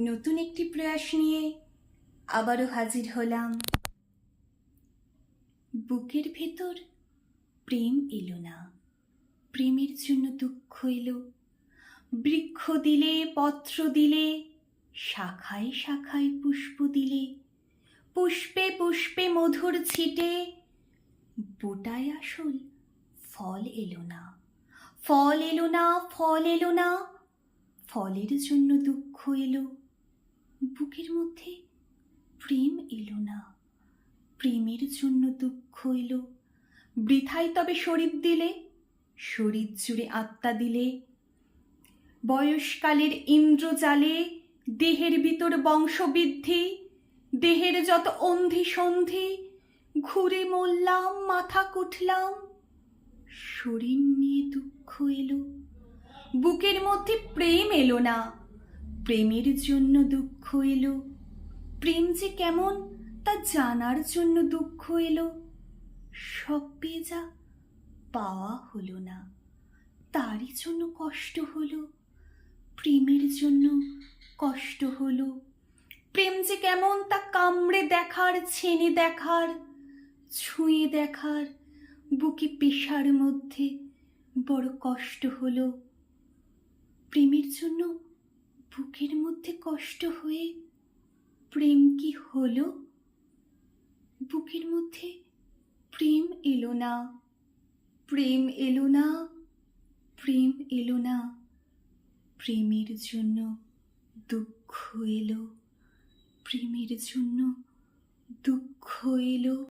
নতুন একটি প্রয়াস নিয়ে আবারও হাজির হলাম। বুকের ভেতর প্রেম এলো না, প্রেমের জন্য দুঃখ এলো। বৃক্ষ দিলে, পত্র দিলে, শাখায় শাখায় পুষ্প দিলে, পুষ্পে পুষ্পে মধুর ছিটে, বোটায় আসল ফল এলো না, ফল এলো না, ফল এলো না, ফলের জন্য দুঃখ এলো। বুকের মধ্যে প্রেম এলো না, প্রেমের জন্য দুঃখ এলো। বৃথায় তবে শরীর দিলে, শরীর জুড়ে আত্মা দিলে, বয়সকালের ইন্দ্রজালে দেহের ভিতর বংশবৃদ্ধি, দেহের যত অন্ধি সন্ধি, ঘুরে মরলাম, মাথা কুটলাম, শরীর নিয়ে দুঃখ এলো। বুকের মধ্যে প্রেম এলো না, প্রেমের জন্য দুঃখ এলো। প্রেম যে কেমন তা জানার জন্য দুঃখ এলো। সব পেয়ে যা পাওয়া হলো না, তারই জন্য কষ্ট হলো, প্রেমের জন্য কষ্ট হলো। প্রেম যে কেমন তা কামড়ে দেখার, ছেনে দেখার, ছুঁয়ে দেখার বুকে পেশার মধ্যে বড় কষ্ট হলো। প্রেমের জন্য বুকের মধ্যে কষ্ট হয়ে প্রেম কি হলো? বুকের মধ্যে প্রেম এলো না, প্রেম এলো না, প্রেম এলো না, প্রেমের জন্য দুঃখ এলো, প্রেমের জন্য দুঃখ এলো।